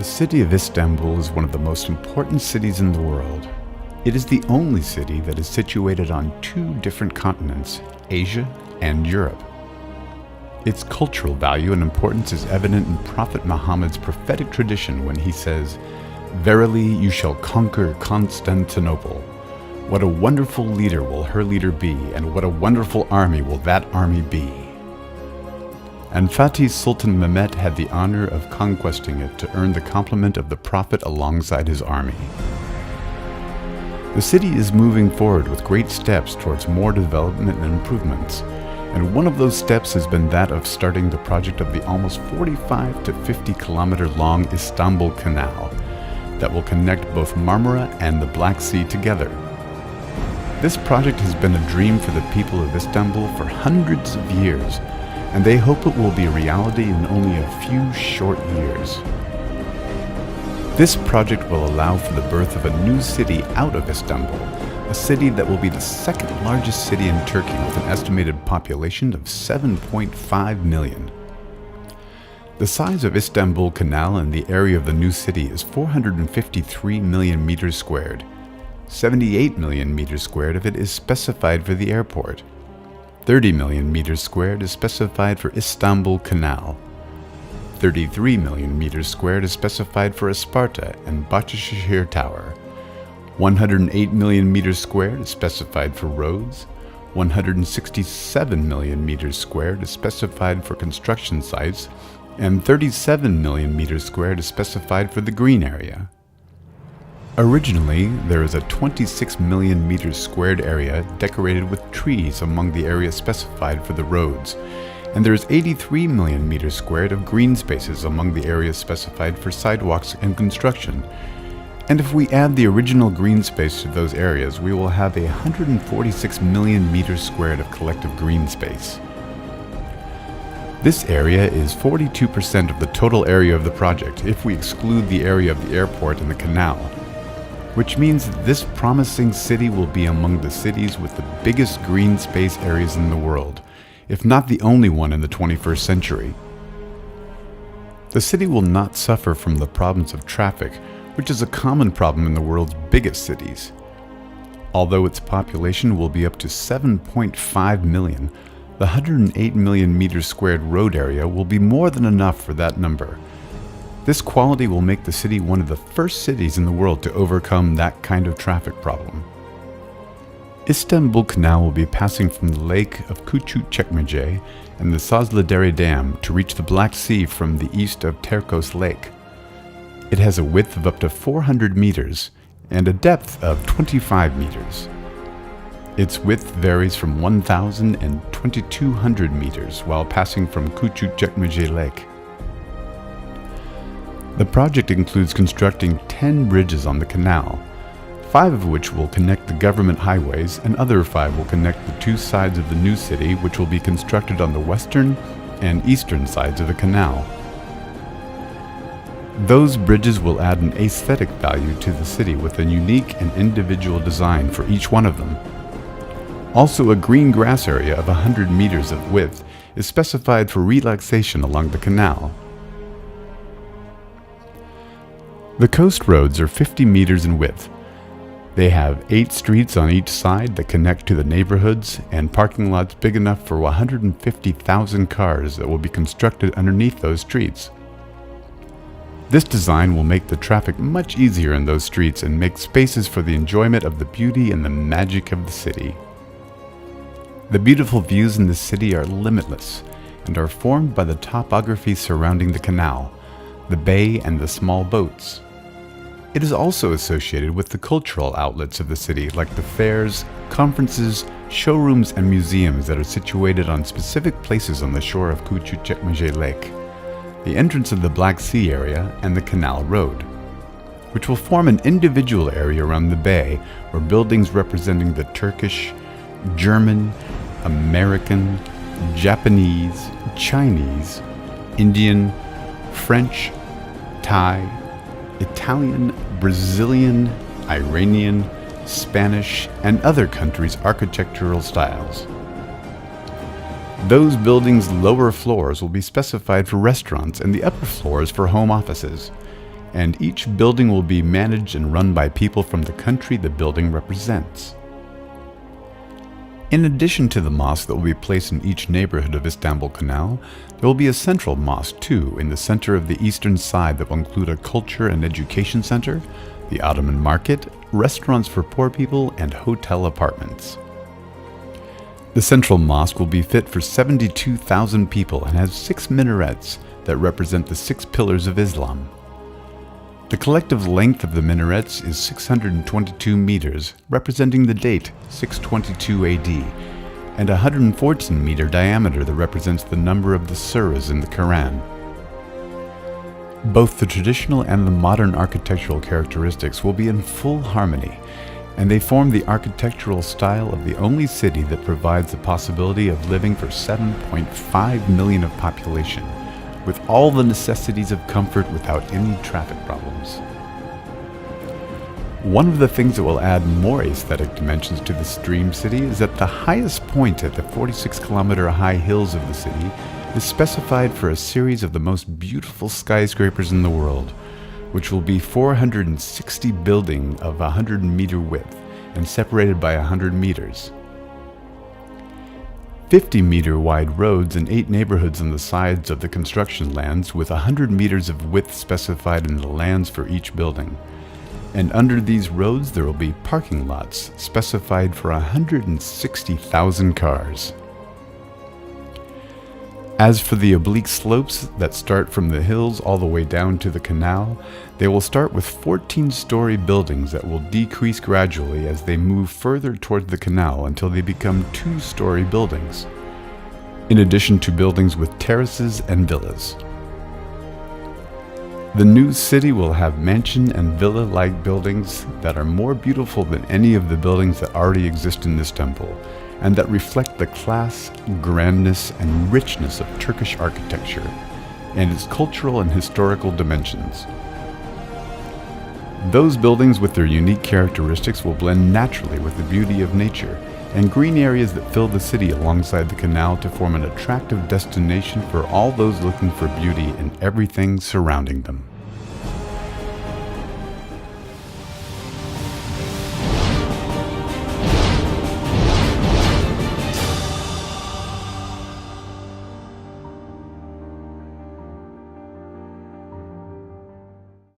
The city of Istanbul is one of the most important cities in the world. It is the only city that is situated on two different continents, Asia and Europe. Its cultural value and importance is evident in Prophet Muhammad's prophetic tradition when he says, "Verily you shall conquer Constantinople. What a wonderful leader will her leader be, and what a wonderful army will that army be." And Fatih Sultan Mehmet had the honor of conquesting it to earn the compliment of the Prophet alongside his army. The city is moving forward with great steps towards more development and improvements, and one of those steps has been that of starting the project of the almost 45 to 50 kilometer long Istanbul Canal that will connect both Marmara and the Black Sea together. This project has been a dream for the people of Istanbul for hundreds of years, and they hope it will be a reality in only a few short years. This project will allow for the birth of a new city out of Istanbul, a city that will be the second largest city in Turkey with an estimated population of 7.5 million. The size of Istanbul Canal and the area of the new city is 453 million meters squared. 78 million meters squared of it is specified for the airport. 30 million meters squared is specified for Istanbul Canal. 33 million meters squared is specified for Isparta and Bahçeşehir Tower. 108 million meters squared is specified for roads. 167 million meters squared is specified for construction sites, and 37 million meters squared is specified for the green area. Originally, there is a 26 million meters squared area decorated with trees among the area specified for the roads, and there is 83 million meters squared of green spaces among the areas specified for sidewalks and construction. And if we add the original green space to those areas, we will have 146 million meters squared of collective green space. This area is 42% of the total area of the project if we exclude the area of the airport and the canal, which means that this promising city will be among the cities with the biggest green space areas in the world, if not the only one in the 21st century. The city will not suffer from the problems of traffic, which is a common problem in the world's biggest cities. Although its population will be up to 7.5 million, the 108 million meters squared road area will be more than enough for that number. This quality will make the city one of the first cities in the world to overcome that kind of traffic problem. Istanbul Canal will be passing from the lake of Küçükçekmece and the Sazlıdere Dam to reach the Black Sea from the east of Terkos Lake. It has a width of up to 400 meters and a depth of 25 meters. Its width varies from 1,000 and 2,200 meters while passing from Küçükçekmece Lake. The project includes constructing 10 bridges on the canal, 5 of which will connect the government highways, and other 5 will connect the two sides of the new city, which will be constructed on the western and eastern sides of the canal. Those bridges will add an aesthetic value to the city with a unique and individual design for each one of them. Also, a green grass area of 100 meters of width is specified for relaxation along the canal. The coast roads are 50 meters in width. They have 8 streets on each side that connect to the neighborhoods and parking lots big enough for 150,000 cars that will be constructed underneath those streets. This design will make the traffic much easier in those streets and make spaces for the enjoyment of the beauty and the magic of the city. The beautiful views in the city are limitless and are formed by the topography surrounding the canal, the bay, and the small boats. It is also associated with the cultural outlets of the city like the fairs, conferences, showrooms, and museums that are situated on specific places on the shore of Küçükçekmece Lake, the entrance of the Black Sea area, and the Canal Road, which will form an individual area around the bay where buildings representing the Turkish, German, American, Japanese, Chinese, Indian, French, Thai, Italian, Brazilian, Iranian, Spanish, and other countries' architectural styles. Those buildings' lower floors will be specified for restaurants and the upper floors for home offices. and each building will be managed and run by people from the country the building represents. In addition to the mosque that will be placed in each neighborhood of Istanbul Kanal, there will be a central mosque too in the center of the eastern side that will include a culture and education center, the Ottoman market, restaurants for poor people, and hotel apartments. The central mosque will be fit for 72,000 people and has 6 minarets that represent the 6 pillars of Islam. The collective length of the minarets is 622 meters, representing the date 622 AD, and a 114-meter diameter that represents the number of the surahs in the Quran. Both the traditional and the modern architectural characteristics will be in full harmony, and they form the architectural style of the only city that provides the possibility of living for 7.5 million of population, with all the necessities of comfort without any traffic problems. One of the things that will add more aesthetic dimensions to this dream city is that the highest point at the 46-kilometer high hills of the city is specified for a series of the most beautiful skyscrapers in the world, which will be 460 buildings of 100-meter width and separated by 100 meters. 50-meter wide roads and 8 neighborhoods on the sides of the construction lands with 100 meters of width specified in the lands for each building. And under these roads there will be parking lots specified for 160,000 cars. As for the oblique slopes that start from the hills all the way down to the canal, they will start with 14-story buildings that will decrease gradually as they move further toward the canal until they become 2-story buildings, in addition to buildings with terraces and villas. The new city will have mansion and villa-like buildings that are more beautiful than any of the buildings that already exist in Istanbul, and that reflect the class, grandness, and richness of Turkish architecture and its cultural and historical dimensions. Those buildings with their unique characteristics will blend naturally with the beauty of nature and green areas that fill the city alongside the canal to form an attractive destination for all those looking for beauty in everything surrounding them.